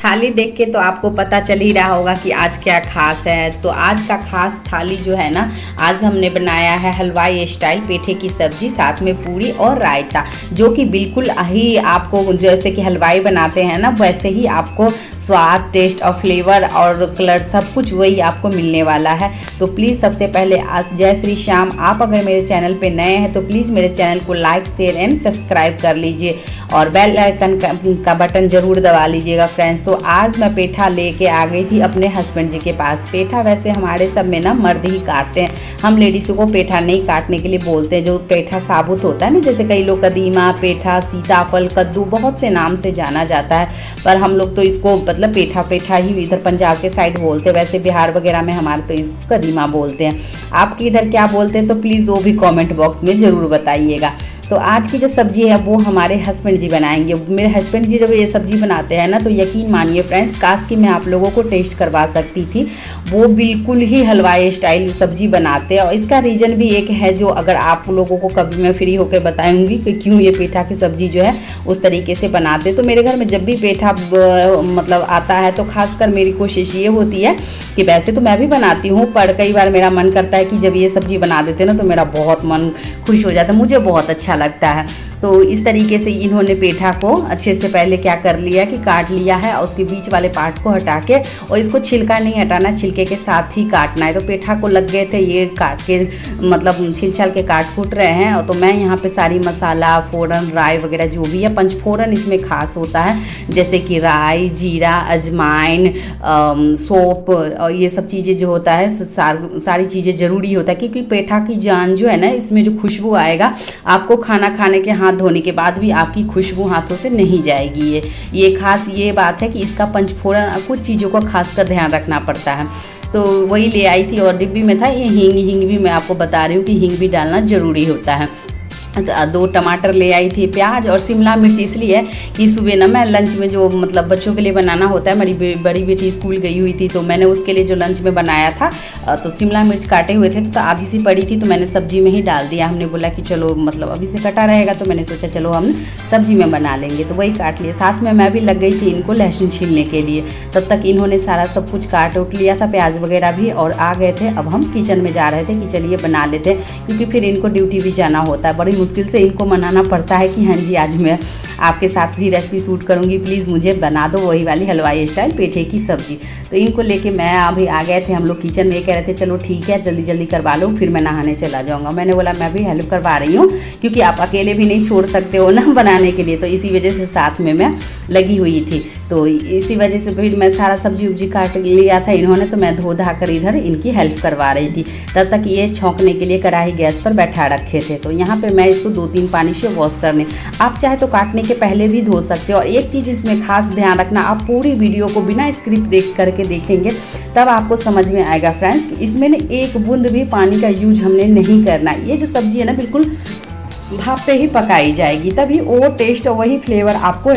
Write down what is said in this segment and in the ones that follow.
थाली देख के तो आपको पता चल ही रहा होगा कि आज क्या खास है। तो आज का खास थाली जो है ना, आज हमने बनाया है हलवाई स्टाइल पेठे की सब्जी, साथ में पूरी और रायता, जो कि बिल्कुल ही आपको जैसे कि हलवाई बनाते हैं ना वैसे ही आपको स्वाद, टेस्ट और फ्लेवर और कलर सब कुछ वही आपको मिलने वाला है। तो प्लीज़ सबसे पहले आज जय श्री श्याम, आप अगर मेरे चैनल पे नए हैं तो प्लीज़ मेरे चैनल को लाइक, शेयर एंड सब्सक्राइब कर लीजिए और बेल आइकन का बटन ज़रूर दबा लीजिएगा फ्रेंड्स। तो आज मैं पेठा लेके आ गई थी अपने हस्बैंड जी के पास। पेठा वैसे हमारे सब में ना मर्द ही काटते हैं, हम लेडीज़ों को पेठा नहीं काटने के लिए बोलते हैं। जो पेठा साबुत होता है ना, जैसे कई लोग कदीमा, पेठा, सीताफल, कद्दू बहुत से नाम से जाना जाता है, पर हम लोग तो इसको मतलब पेठा पेठा ही इधर पंजाब के साइड बोलते हैं। वैसे बिहार वगैरह में हमारे तो इसको कदीमा बोलते हैं। आपके इधर क्या बोलते हैं तो प्लीज़ वो भी कमेंट बॉक्स में ज़रूर बताइएगा। तो आज की जो सब्जी है वो हमारे हस्बैंड जी बनाएंगे। मेरे हस्बैंड जी जब ये सब्जी बनाते हैं ना तो यकीन मानिए फ्रेंड्स, काश कि मैं आप लोगों को टेस्ट करवा सकती थी। वो बिल्कुल ही हलवाई स्टाइल सब्जी बनाते हैं और इसका रीज़न भी एक है जो अगर आप लोगों को कभी मैं फ्री होकर बताऊंगी कि क्यों ये पेठा की सब्जी जो है उस तरीके से बनाते। तो मेरे घर में जब भी पेठा मतलब आता है तो खासकर मेरी कोशिश ये होती है कि वैसे तो मैं भी बनाती हूँ, पर कई बार मेरा मन करता है कि जब ये सब्जी बना देते ना तो मेरा बहुत मन खुश हो जाता है, मुझे बहुत अच्छा लगता है। तो इस तरीके से इन्होंने पेठा को अच्छे से पहले क्या कर लिया कि काट लिया है और उसके बीच वाले पार्ट को हटा के, और इसको छिलका नहीं हटाना, छिलके के साथ ही काटना है। तो पेठा को लग गए थे ये काट के मतलब छिल के काट फूट रहे हैं। और तो मैं यहाँ पे सारी मसाला, फोरन, राई वगैरह जो भी है, पंचफोरन इसमें खास होता है, जैसे कि राई, जीरा, अजवाइन, सौंफ और ये सब चीज़ें जो होता है सारी चीज़ें ज़रूरी होता है, क्योंकि पेठा की जान जो है ना, इसमें जो खुशबू आएगा आपको खाना खाने के हाथ धोने के बाद भी आपकी खुशबू हाथों से नहीं जाएगी। ये खास ये बात है कि इसका पंचफोरन कुछ चीज़ों का खासकर ध्यान रखना पड़ता है। तो वही ले आई थी और डिब्बी में था ये हींग भी मैं आपको बता रही हूँ कि हींग भी डालना ज़रूरी होता है। 2 टमाटर ले आई थी, प्याज और शिमला मिर्च, इसलिए कि सुबह ना मैं लंच में जो मतलब बच्चों के लिए बनाना होता है, मेरी बड़ी बेटी स्कूल गई हुई थी तो मैंने उसके लिए जो लंच में बनाया था तो शिमला मिर्च काटे हुए थे तो आधी सी पड़ी थी तो मैंने सब्जी में ही डाल दिया। हमने बोला कि चलो मतलब अभी से कटा रहेगा तो मैंने सोचा चलो हम सब्जी में बना लेंगे, तो वही काट लिए। साथ में मैं भी लग गई थी इनको लहसुन छीलने के लिए। तब तक इन्होंने सारा सब कुछ काट उठ लिया था, प्याज वगैरह भी, और आ गए थे। अब हम किचन में जा रहे थे कि चलिए बना लेते हैं, क्योंकि फिर इनको ड्यूटी भी जाना होता है। बड़ी मुश्किल से इनको मनाना पड़ता है कि हाँ जी आज मैं आपके साथ ही रेसिपी शूट करूँगी, प्लीज़ मुझे बना दो वही वाली हलवाई स्टाइल पेठे की सब्जी। तो इनको लेके मैं अभी आ गए थे हम लोग किचन में। कह रहे थे चलो ठीक है जल्दी जल्दी करवा लो, फिर मैं नहाने चला जाऊँगा। मैंने बोला मैं भी हेल्प करवा रही हूँ, क्योंकि आप अकेले भी नहीं छोड़ सकते हो ना बनाने के लिए, तो इसी वजह से साथ में मैं लगी हुई थी। तो इसी वजह से फिर मैं सारा सब्जी उब्जी काट लिया था इन्होंने, तो मैं धो धा कर इधर इनकी हेल्प करवा रही थी। तब तक ये छौंकने के लिए कढ़ाई गैस पर बैठा रखे थे। तो यहाँ पे मैं इसको 2-3 पानी से वॉश करने, आप चाहे तो काटने के पहले भी धो सकते हो। और एक चीज़ इसमें खास ध्यान रखना, आप पूरी वीडियो को बिना स्क्रिप्ट देख करके देखेंगे तब आपको समझ में आएगा फ्रेंड्स कि इसमें ना एक बूंद भी पानी का यूज हमने नहीं करना। ये जो सब्जी है ना बिल्कुल भाप पे ही पकाई जाएगी, तभी वो टेस्ट और वही फ्लेवर आपको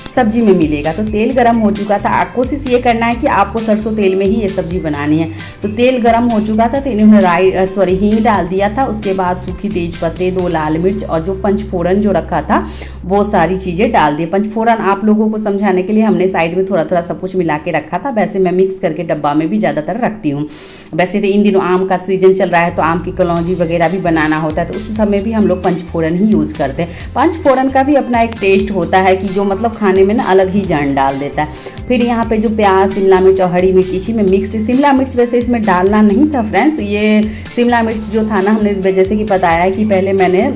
सब्जी में मिलेगा। तो तेल गरम हो चुका था, कोशिश ये करना है कि आपको सरसों तेल में ही ये सब्जी बनानी है। तो तेल गरम हो चुका था तो इन्होंने हींग डाल दिया था। उसके बाद सूखी तेज पत्ते, 2 लाल मिर्च और जो पंचफोरन जो रखा था वो सारी चीज़ें डाल दी। पंचफोरन आप लोगों को समझाने के लिए हमने साइड में थोड़ा थोड़ा सब कुछ मिला के रखा था, वैसे मैं मिक्स करके डब्बा में भी ज़्यादातर रखती हूँ। वैसे तो इन दिनों आम का सीजन चल रहा है तो आम की कलौंजी वगैरह भी बनाना होता है, तो उस समय भी हम लोग पंचफोरन ही यूज़ करते हैं। पंचफोरन का भी अपना एक टेस्ट होता है कि जो मतलब खाने में ना अलग ही जान डाल देता है। फिर यहाँ पे जो प्याज, शिमला मिर्च और हरी मिर्च इसी में मिक्स थी। शिमला मिर्च वैसे इसमें डालना नहीं था फ्रेंड्स, ये शिमला मिर्च जो था ना हमने जैसे कि बताया है कि पहले मैंने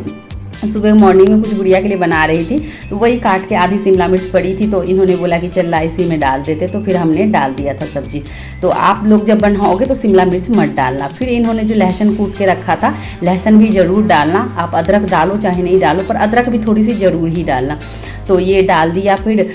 सुबह मॉर्निंग में कुछ गुड़िया के लिए बना रही थी तो वही काट के आधी शिमला मिर्च पड़ी थी, तो इन्होंने बोला कि चल इसी में डाल देते, तो फिर हमने डाल दिया था सब्जी। तो आप लोग जब बनाओगे तो शिमला मिर्च मत डालना। फिर इन्होंने जो लहसुन कूट के रखा था, लहसुन भी ज़रूर डालना। आप अदरक डालो चाहे नहीं डालो, पर अदरक भी थोड़ी सी ज़रूर ही डालना। तो ये डाल दिया। फिर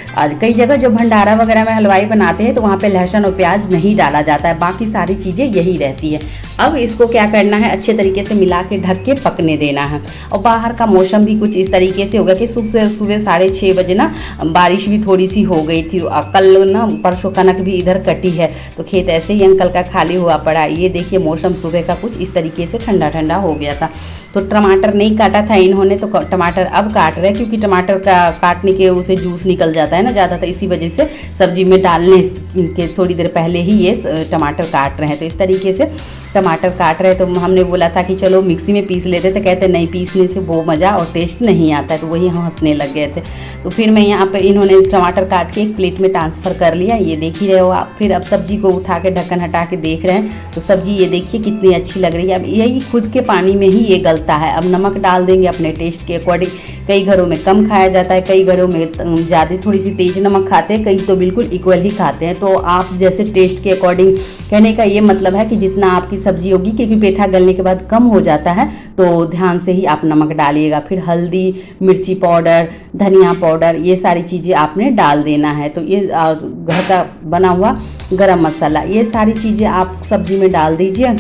कई जगह जो भंडारा वगैरह में हलवाई बनाते हैं तो वहाँ पे लहसुन और प्याज नहीं डाला जाता है, बाकी सारी चीज़ें यही रहती है। अब इसको क्या करना है, अच्छे तरीके से मिला के ढक के पकने देना है। और बाहर का मौसम भी कुछ इस तरीके से होगा कि सुबह 6:30 बजे ना बारिश भी थोड़ी सी हो गई थी। कल ना परसों कनक भी इधर कटी है तो खेत ऐसे ही अंकल का खाली हुआ पड़ा। ये देखिए मौसम सुबह का कुछ इस तरीके से ठंडा ठंडा हो गया था। तो टमाटर नहीं काटा था इन्होंने, तो टमाटर अब काट रहे हैं, क्योंकि टमाटर का काटने के उसे जूस निकल जाता है ना ज़्यादातर, इसी वजह से सब्जी में डालने के थोड़ी देर पहले ही ये टमाटर काट रहे हैं। तो इस तरीके से टमाटर काट रहे हैं। तो हमने बोला था कि चलो मिक्सी में पीस लेते, तो कहते नहीं, पीसने से वो मज़ा और टेस्ट नहीं आता है। तो वही हम हंसने लग गए थे। तो फिर मैं यहाँ पे इन्होंने टमाटर काट के एक प्लेट में ट्रांसफ़र कर लिया, ये देख ही रहे हो आप। फिर अब सब्जी को उठा के ढक्कन हटा के देख रहे हैं, तो सब्जी ये देखिए कितनी अच्छी लग रही है। अब यही खुद के पानी में ही ये गलता है। अब नमक डाल देंगे अपने टेस्ट के अकॉर्डिंग। कई घरों में कम खाया जाता है, कई घरों में ज़्यादा थोड़ी सी तेज नमक खाते हैं, कई तो बिल्कुल इक्वल ही खाते हैं। तो आप जैसे टेस्ट के अकॉर्डिंग, कहने का ये मतलब है कि जितना आपकी सब्जी होगी, क्योंकि पेठा गलने के बाद कम हो जाता है, तो ध्यान से ही आप नमक डालिएगा। फिर हल्दी, मिर्ची पाउडर, धनिया पाउडर, ये सारी चीज़ें आपने डाल देना है। तो ये घर का बना हुआ गरम मसाला, ये सारी चीज़ें आप सब्जी में डाल दीजिए।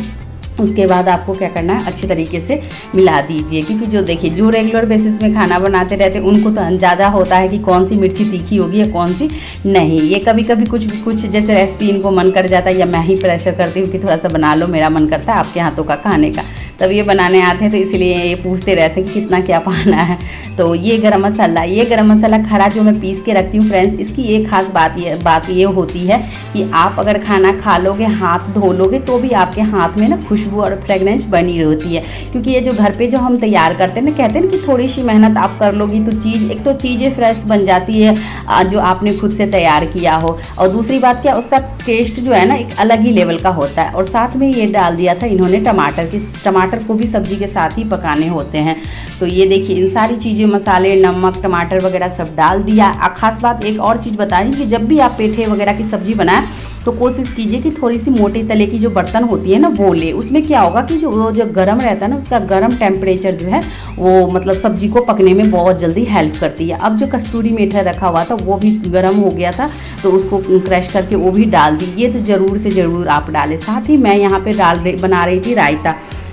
उसके बाद आपको क्या करना है, अच्छी तरीके से मिला दीजिए। क्योंकि जो देखिए, जो रेगुलर बेसिस में खाना बनाते रहते हैं उनको तो ज़्यादा होता है कि कौन सी मिर्ची तीखी होगी या कौन सी नहीं। ये कभी कभी कुछ जैसे रेसिपी इनको मन कर जाता है, या मैं ही प्रेशर करती हूँ कि थोड़ा सा बना लो, मेरा मन करता है आपके हाथों का खाने का, तब ये बनाने आते हैं। तो इसलिए ये पूछते रहते हैं कि कितना क्या पाना है। तो ये गरम मसाला खड़ा जो मैं पीस के रखती हूँ फ्रेंड्स, इसकी एक खास बात ये होती है कि आप अगर खाना खा लोगे, हाथ धो लोगे, तो भी आपके हाथ में ना खुशबू और फ्रेगनेंस बनी रहती है। क्योंकि ये जो घर पे जो हम तैयार करते हैं ना, कहते हैं ना कि थोड़ी सी मेहनत आप कर लोगी तो एक तो चीज़ें फ्रेश बन जाती है जो आपने खुद से तैयार किया हो, और दूसरी बात क्या, उसका टेस्ट जो है ना एक अलग ही लेवल का होता है। और साथ में ये डाल दिया था इन्होंने टमाटर को भी सब्जी के साथ ही पकाने होते हैं। तो ये देखिए, इन सारी चीज़ें, मसाले, नमक, टमाटर वगैरह सब डाल दिया। खास बात एक और चीज़ बता रही हूँ कि जब भी आप पेठे वगैरह की सब्जी बनाएं तो कोशिश कीजिए कि थोड़ी सी मोटे तले की जो बर्तन होती है ना वो ले। उसमें क्या होगा कि जो गर्म रहता है ना, उसका गर्म टेम्परेचर जो है वो मतलब सब्जी को पकने में बहुत जल्दी हेल्प करती है। अब जो कस्तूरी मेथी रखा हुआ था वो भी गर्म हो गया था, तो उसको क्रश करके वो भी डाल दी। ये तो ज़रूर से ज़रूर आप डालें। साथ ही मैं यहाँ पे बना रही थी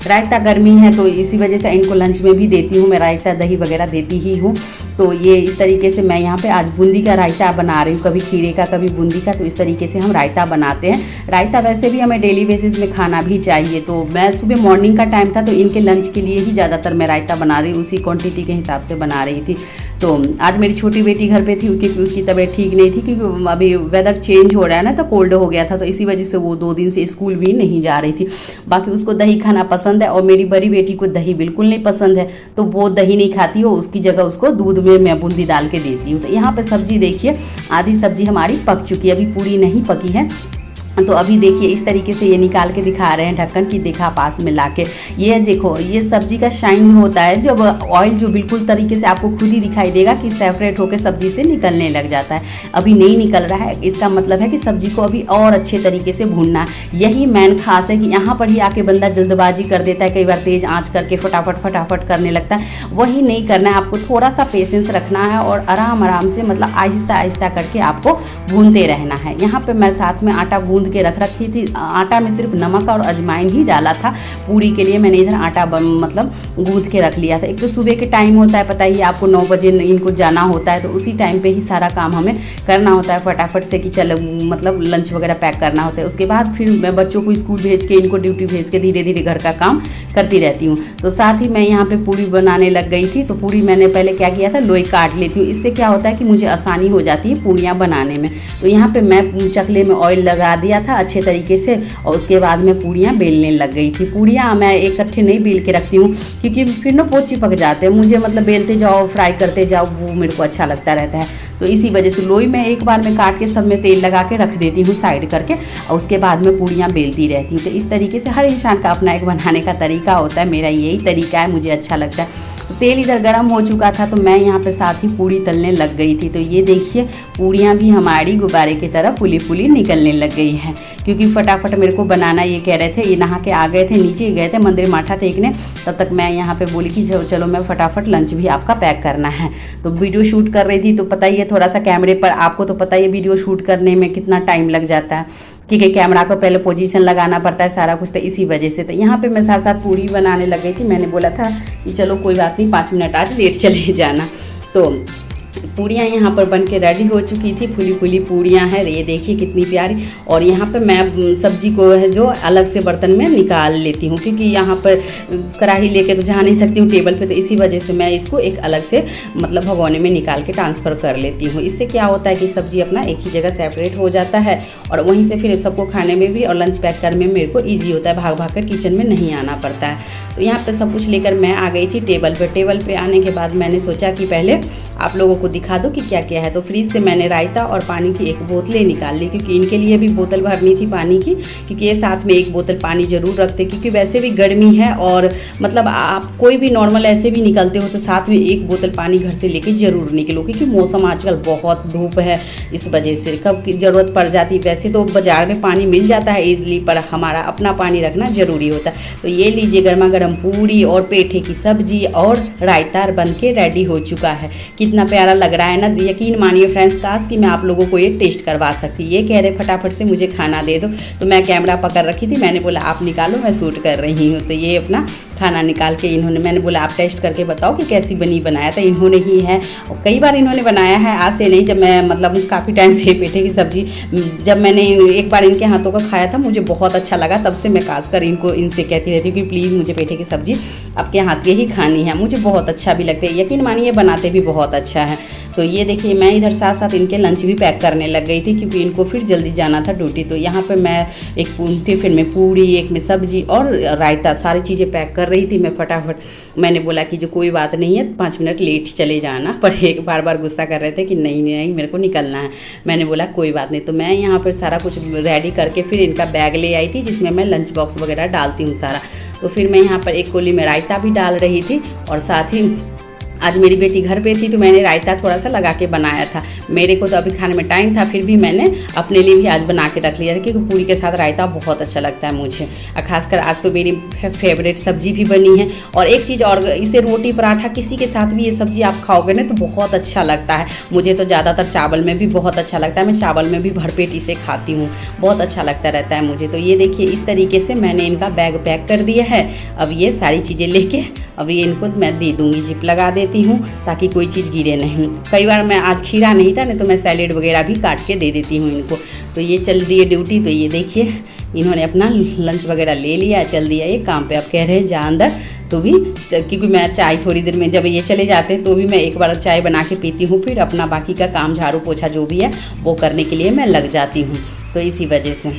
रायता गर्मी है, तो इसी वजह से इनको लंच में भी देती हूँ मैं, रायता दही वगैरह देती ही हूँ। तो ये इस तरीके से मैं यहाँ पे आज बूंदी का रायता बना रही हूँ, कभी खीरे का, कभी बूंदी का। तो इस तरीके से हम रायता बनाते हैं। रायता वैसे भी हमें डेली बेसिस में खाना भी चाहिए। तो मैं सुबह मॉर्निंग का टाइम था, तो इनके लंच के लिए ही ज़्यादातर मैं रायता बना रही हूँ, उसी क्वान्टिटी के हिसाब से बना रही थी। तो आज मेरी छोटी बेटी घर पे थी, क्योंकि उसकी तबीयत ठीक नहीं थी, क्योंकि अभी वेदर चेंज हो रहा है ना, तो कोल्ड हो गया था। तो इसी वजह से वो 2 दिन से स्कूल भी नहीं जा रही थी। बाकी उसको दही खाना पसंद है, और मेरी बड़ी बेटी को दही बिल्कुल नहीं पसंद है, तो वो दही नहीं खाती हो, उसकी जगह उसको दूध में मैं बूंदी डाल के देती हूँ। तो यहाँ पे सब्जी देखिए, आधी सब्जी हमारी पक चुकी है, अभी पूरी नहीं पकी है। तो अभी देखिए इस तरीके से ये निकाल के दिखा रहे हैं ढक्कन की, देखा पास में लाके। ये देखो, ये सब्जी का शाइन होता है जब ऑयल जो बिल्कुल तरीके से आपको खुद ही दिखाई देगा कि सेपरेट होकर सब्जी से निकलने लग जाता है। अभी नहीं निकल रहा है, इसका मतलब है कि सब्जी को अभी और अच्छे तरीके से भूनना है। यही मेन खास है कि यहाँ पर ही आके बंदा जल्दबाजी कर देता है, कई बार तेज आँच करके फटाफट करने लगता है। वही नहीं करना है, आपको थोड़ा सा पेशेंस रखना है और आराम से मतलब आहिस्ता करके आपको भूनते रहना है। यहाँ पर मैं साथ में आटा गूंद के रख रखी थी। आटा में सिर्फ नमक और अजवाइन ही डाला था पूरी के लिए। मैंने इधर आटा मतलब गूंद के रख लिया था। एक तो सुबह के टाइम होता है, पता ही आपको 9 बजे इनको जाना होता है, तो उसी टाइम पे ही सारा काम हमें करना होता है फटाफट से कि चलो मतलब लंच वगैरह पैक करना होता है। उसके बाद फिर मैं बच्चों को स्कूल भेज के, इनको ड्यूटी भेज के धीरे धीरे घर का काम करती रहती हूँ। तो साथ ही मैं यहाँ पे पूरी बनाने लग गई थी। तो पूरी मैंने पहले क्या किया था, लोई काट लेती हूँ। इससे क्या होता है कि मुझे आसानी हो जाती है पूड़ियाँ बनाने में। तो यहाँ पे मैं चकले में ऑयल लगा दिया था अच्छे तरीके से, और उसके बाद मैं पूड़ियाँ बेलने लग गई थी। पूड़ियाँ मैं इकट्ठे नहीं बेल के रखती हूँ, क्योंकि फिर ना वो चिपक जाते हैं। मुझे मतलब बेलते जाओ, फ्राई करते जाओ, वो मेरे को अच्छा लगता रहता है। तो इसी वजह से लोई में एक बार में काट के सब में तेल लगा के रख देती हूँ साइड करके, और उसके बाद में पूड़ियाँ बेलती रहती हूँ। तो इस तरीके से हर इंसान का अपना एक बनाने का तरीका होता है। मेरा यही तरीका है, मुझे अच्छा लगता है। तो तेल इधर गर्म हो चुका था, तो मैं यहाँ पे साथ ही पूड़ी तलने लग गई थी। तो ये देखिए पूड़ियाँ भी हमारी गुब्बारे की तरह फुली फुली निकलने लग गई है, क्योंकि फटाफट मेरे को बनाना ये कह रहे थे। ये नहा के आ गए थे, नीचे गए थे मंदिर माथा टेकने, तब तक मैं यहाँ पे बोली कि चलो मैं फटाफट लंच भी आपका पैक करना है। तो वीडियो शूट कर रही थी, तो पता ही है थोड़ा सा कैमरे पर, आपको तो पता ही है वीडियो शूट करने में कितना टाइम लग जाता है, क्योंकि कैमरा को पहले पोजीशन लगाना पड़ता है सारा कुछ। तो इसी वजह से तो यहाँ पे मैं साथ साथ पूड़ी बनाने लग गई थी। मैंने बोला था कि चलो कोई बात नहीं, 5 मिनट आज लेट चले जाना। तो पूड़ियाँ यहाँ पर बन के रेडी हो चुकी थी, फुली फुली पूड़ियाँ हैं, ये देखिए कितनी प्यारी। और यहाँ पे मैं सब्जी को है जो अलग से बर्तन में निकाल लेती हूँ, क्योंकि यहाँ पर कढ़ाई लेके तो जा नहीं सकती हूँ टेबल पे, तो इसी वजह से मैं इसको एक अलग से मतलब भगोने में निकाल के ट्रांसफ़र कर लेती हूँ। इससे क्या होता है कि सब्जी अपना एक ही जगह सेपरेट हो जाता है, और वहीं से फिर सबको खाने में भी और लंच पैक करने में मेरे को ईजी होता है, भाग भाग कर किचन में नहीं आना पड़ता है। तो यहाँ पर सब कुछ लेकर मैं आ गई थी टेबल पर। टेबल पर आने के बाद मैंने सोचा कि पहले आप लोगों को दिखा दो कि क्या क्या है। तो फ्रिज से मैंने रायता और पानी की एक बोतलें निकाल ली, क्योंकि इनके लिए भी बोतल भरनी थी पानी की, क्योंकि ये साथ में एक बोतल पानी ज़रूर रखते, क्योंकि वैसे भी गर्मी है और मतलब आप कोई भी नॉर्मल ऐसे भी निकलते हो तो साथ में एक बोतल पानी घर से लेके ज़रूर निकलो, क्योंकि मौसम आजकल बहुत धूप है, इस वजह से कब की ज़रूरत पड़ जाती है। वैसे तो बाज़ार में पानी मिल जाता है ईजिली, पर हमारा अपना पानी रखना ज़रूरी होता है। तो ये लीजिए गर्मा गर्म पूड़ी और पेठे की सब्जी और रायता बन के रेडी हो चुका है। कितना प्यारा लग रहा है ना, यकीन मानिए फ्रेंड्स, काश कि मैं आप लोगों को ये टेस्ट करवा सकती। ये कह रहे फटाफट से मुझे खाना दे दो, तो मैं कैमरा पकड़ रखी थी, मैंने बोला आप निकालो, मैं शूट कर रही हूँ। तो ये अपना खाना निकाल के इन्होंने, मैंने बोला आप टेस्ट करके बताओ कि कैसी बनी। बनाया तो इन्होंने ही है, और कई बार इन्होंने बनाया है, आज से नहीं। जब मैं मतलब काफ़ी टाइम से पेठे की सब्जी जब मैंने एक बार इनके हाथों का खाया था, मुझे बहुत अच्छा लगा, तब से मैं खासकर इनसे कहती रहती हूँ कि प्लीज़ मुझे पेठे की सब्जी आपके हाथ की ही खानी है। मुझे बहुत अच्छा भी लगता है, यकीन मानिए बनाते भी बहुत अच्छा है। तो ये देखिए मैं इधर साथ साथ इनके लंच भी पैक करने लग गई थी, क्योंकि इनको फिर जल्दी जाना था ड्यूटी। तो यहाँ पे मैं एक टिफिन में पूड़ी, एक में सब्जी और रायता, सारी चीज़ें पैक कर रही थी मैं फटाफट। मैंने बोला कि जो कोई बात नहीं है, 5 मिनट लेट चले जाना, पर एक बार गुस्सा कर रहे थे कि नहीं नहीं मेरे को निकलना है। मैंने बोला कोई बात नहीं। तो मैं यहाँ पर सारा कुछ रेडी करके फिर इनका बैग ले आई थी, जिसमें मैं लंच बॉक्स वगैरह डालती हूँ सारा। तो फिर मैं यहाँ पर एक कोली में रायता भी डाल रही थी, और साथ ही आज मेरी बेटी घर पे थी तो मैंने रायता थोड़ा सा लगा के बनाया था। मेरे को तो अभी खाने में टाइम था, फिर भी मैंने अपने लिए भी आज बना के रख लिया था, क्योंकि पूरी के साथ रायता बहुत अच्छा लगता है मुझे। और खासकर आज तो मेरी फेवरेट सब्जी भी बनी है। और एक चीज़ और, इसे रोटी पराठा किसी के साथ भी ये सब्जी आप खाओगे ना तो बहुत अच्छा लगता है। मुझे तो ज़्यादातर चावल में भी बहुत अच्छा लगता है, मैं चावल में भी भरपेट इसे खाती हूँ, बहुत अच्छा लगता रहता है मुझे। तो ये देखिए इस तरीके से मैंने इनका बैग पैक कर दिया है। अब ये सारी चीज़ें लेके अब ये इनको मैं दे दूँगी, जिप लगा देती हूँ ताकि कोई चीज़ गिरे नहीं। कई बार मैं आज खीरा नहीं था, नहीं तो मैं सैलेड वगैरह भी काट के दे देती हूँ इनको। तो ये चल दिए ड्यूटी। तो ये देखिए इन्होंने अपना लंच वगैरह ले लिया, चल दिया ये काम पे। अब कह रहे हैं जा अंदर, तो भी क्योंकि मैं चाय थोड़ी देर में, जब ये चले जाते हैं तो भी मैं एक बार चाय बना के पीती हूँ, फिर अपना बाकी का काम झाड़ू पोछा जो भी है वो करने के लिए मैं लग जाती हूँ। तो इसी वजह से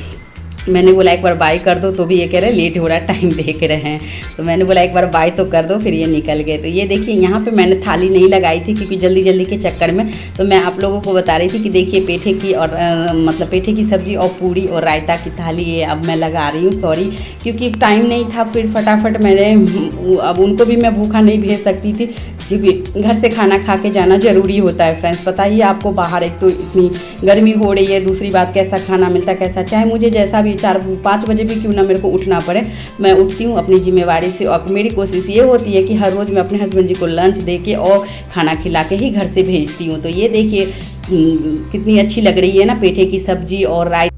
मैंने बोला एक बार बाय कर दो, तो भी ये कह रहे लेट हो रहा है, टाइम देख रहे हैं। तो मैंने बोला एक बार बाय तो कर दो, फिर ये निकल गए। तो ये देखिए यहाँ पे मैंने थाली नहीं लगाई थी, क्योंकि जल्दी जल्दी के चक्कर में। तो मैं आप लोगों को बता रही थी कि देखिए पेठे की और मतलब पेठे की सब्ज़ी और पूड़ी और रायता की थाली ये अब मैं लगा रही हूँ। सॉरी, क्योंकि टाइम नहीं था, फिर फटाफट मैंने, अब उनको भी मैं भूखा नहीं भेज सकती थी, क्योंकि घर से खाना खा के जाना ज़रूरी होता है फ्रेंड्स। बताइए आपको बाहर एक तो इतनी गर्मी हो रही है, दूसरी बात कैसा खाना मिलता है, कैसा, चाहे मुझे जैसा भी 4-5 बजे भी क्यों ना मेरे को उठना पड़े, मैं उठती हूँ अपनी जिम्मेवारी से। और मेरी कोशिश ये होती है कि हर रोज़ मैं अपने हस्बैंड जी को लंच दे के और खाना खिला के ही घर से भेजती हूँ। तो ये देखिए कितनी अच्छी लग रही है ना पेठे की सब्जी और रायता।